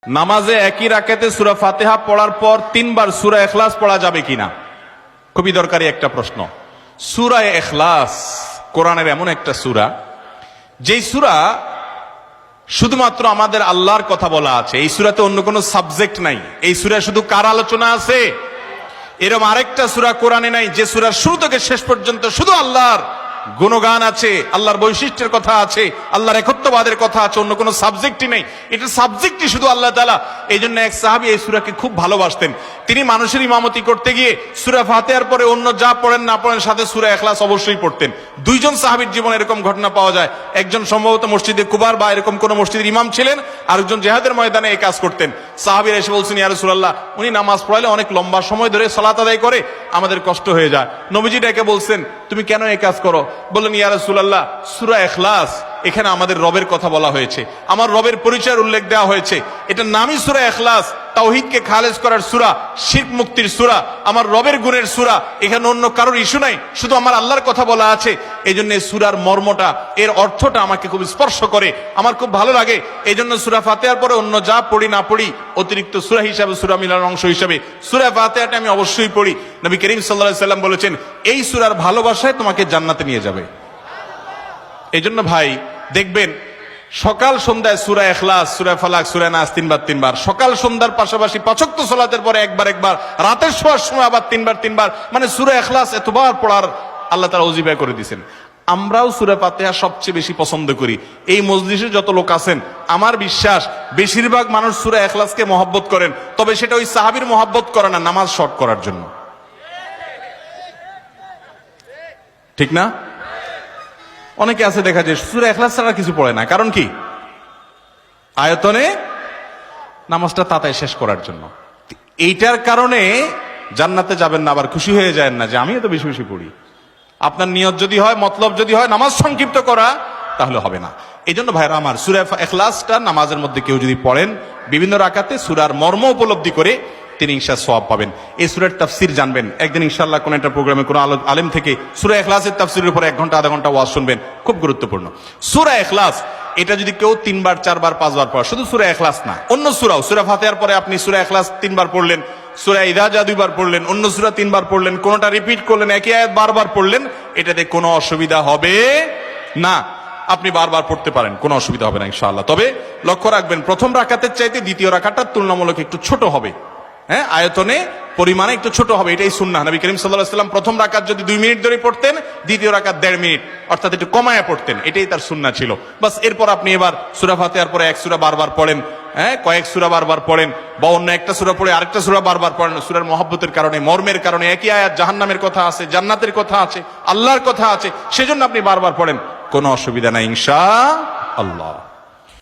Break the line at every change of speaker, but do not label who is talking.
নামাজে একই রাকাতে সূরা ফাতিহা পড়ার পর 3 বার সূরা ইখলাস পড়া যাবে কিনা? খুবই দরকারি একটা প্রশ্ন। সূরা ইখলাস কোরআনের এমন একটা সূরা, যেই সূরা শুধুমাত্র আমাদের আল্লাহর কথা বলা আছে। এই সূরাতে অন্য কোনো সাবজেক্ট নাই। এই সূরায় শুধু কার আলোচনা আছে? এরকম আরেকটা সূরা কোরআনে নাই যে সূরার শুরু থেকে শেষ পর্যন্ত শুধু আল্লাহর গুণগান আছে, আল্লাহর বৈশিষ্ট্যের কথা আছে, আল্লাহর একত্ববাদের কথা আছে, অন্য কোনো সাবজেক্টই নেই। এটা সাবজেক্টই শুধু আল্লাহ তাআলা। এই জন্য এক সাহাবী এই সূরাকে খুব ভালোবাসতেন। তিনি মানুষের ইমামতি করতে গিয়ে সূরা ফাতিহার পরে অন্য যা পড়েন না পড়েন সাথে সূরা ইখলাস অবশ্যই পড়তেন। দুইজন সাহাবীর জীবনে এরকম ঘটনা পাওয়া যায়। একজন সম্ভবত মসজিদে কুবার বা এরকম কোন মসজিদের ইমাম ছিলেন, আরেকজন জিহাদের ময়দানে এই কাজ করতেন। সাহাবীরা এসে বলছেন, ইয়া রাসূলুল্লাহ, উনি নামাজ পড়াইলে অনেক লম্বা সময় ধরে সালাত আদায় করে, আমাদের কষ্ট হয়ে যায়। নবীজি ডেকে বলছেন, তুমি কেন এই কাজ করো? বললেন, ইয়া রাসূলুল্লাহ, সূরা ইখলাস এখানে আমাদের রবের কথা বলা হয়েছে, আমার রবের পরিচয়ের উল্লেখ দেওয়া হয়েছে। এটার নামই সূরা ইখলাস, তাওহীদকে খালেজ করার সূরা, শিরক মুক্তির সূরা, আমার রবের গুণের সূরা। এখানে অন্য কারোর ইস্যু নাই, শুধু আমার আল্লাহর কথা বলা আছে। এই জন্য সূরার মর্মটা, এর অর্থটা আমাকে খুব স্পর্শ করে, আমার খুব ভালো লাগে। এই জন্য সূরা ফাতিহার পরে অন্য যা পড়ি না পড়ি, অতিরিক্ত সূরা হিসাবে, সূরা মিলার অংশ হিসাবে সূরা ফাতিহাটা আমি অবশ্যই পড়ি। নবী করিম সাল্লাল্লাহু আলাইহি সাল্লাম বলেছেন, এই সূরার ভালোবাসায় তোমাকে জান্নাতে নিয়ে যাবে। এই জন্য ভাই দেখবেন, সকাল সন্ধ্যায় সূরা ইখলাস, সূরা ফালাক, সূরা নাস 3 বার, সকাল সন্ধ্যার পাশাপাশি 5 ওয়াক্ত সালাতের পরে একবার, রাতের শোয়ার সময় আবার 3 বার, মানে সূরা ইখলাস এতবার পড়ার আল্লাহ তাআলা ওজিফা করে দিয়েছেন। আমরাও সূরা ফাতিহা সবচেয়ে বেশি পছন্দ করি। এই মজলিসে যত লোক আছেন, আমার বিশ্বাস বেশিরভাগ মানুষ সূরা ইখলাসকে মহব্বত করেন, তবে সেটা ওই সাহাবীর মহব্বত করে না, নামাজ শর্ট করার জন্য। ঠিক না? অনেকে আছে দেখা যায় সূরা ইখলাস ছাড়া কিছু পড়ে না। কারণ কি? আয়তনে নামাজটা তাড়াতাড়ি শেষ করার জন্য। এইটার কারণে জান্নাতে যাবেন না, আবার খুশি হয়ে যায় না যে আমি এত বেশি বেশি পড়ি। আপনার নিয়ত যদি হয়, মতলব যদি হয় নামাজ সংক্ষিপ্ত করা, তাহলে হবে না। এই জন্য ভাইরা আমার, সূরা ইখলাসটা নামাজের মধ্যে কেউ যদি পড়েন বিভিন্ন রাকাতে, সূরার মর্ম উপলব্ধি করে তিনি ইনশাআল্লাহ সওয়াব পাবেন। এই সূরার তাফসীর জানবেন। একদিন ইনশাআল্লাহ কোন একটা প্রোগ্রামে কোন আলেম থেকে সূরা ইখলাসের তাফসীরের উপরে 1 ঘন্টা আধা ঘন্টা ওয়াজ শুনবেন, খুব গুরুত্বপূর্ণ। সূরা ইখলাস এটা যদি কেউ 3 বার 4 বার 5 বার পড়ে, শুধু সূরা ইখলাস না, অন্য সূরাও, সূরা ফাতিহার পরে আপনি সূরা ইখলাস 3 বার পড়লেন, সূরা ইযা জা 2 বার পড়লেন, অন্য সূরা 3 বার পড়লেন, কোনটা রিপিট করলেন, একই আয়াত বারবার পড়লেন, এটাতে কোনো অসুবিধা হবে না। আপনি বারবার পড়তে পারেন, কোনো অসুবিধা হবে না ইনশাআল্লাহ। তবে লক্ষ্য রাখবেন, প্রথম রাকাতের চাইতে দ্বিতীয় রাকাতটা তুলনামূলক একটু ছোট হবে। হ্যাঁ, আয়তনে পরিমাণে একটু ছোট হবে, এটাই সুন্নাহ। নবী করিম সাল্লাল্লাহু আলাইহি ওয়াসাল্লাম প্রথম রাকাত যদি 2 মিনিট ধরে পড়তেন, দ্বিতীয় রাকাত 1.5 মিনিট, অর্থাৎ একটু কমায়া পড়তেন, এটাই তার সুন্নাহ ছিল। বাস, এরপর আপনি এবার সূরা ফাতিহার পরে 1 সূরা বারবার পড়েন, হ্যাঁ, কয়েক সূরা বারবার পড়েন, বা অন্য একটা সূরা পড়ে আরেকটা সূরা বারবার পড়েন। সূরার মহব্বতের কারণে, মর্মের কারণে, একই আয়াত জাহান্নামের কথা আছে, জান্নাতের কথা আছে, আল্লাহর কথা আছে, সেজন্য আপনি বারবার পড়েন, কোনো অসুবিধা নাই ইনশাআল্লাহ।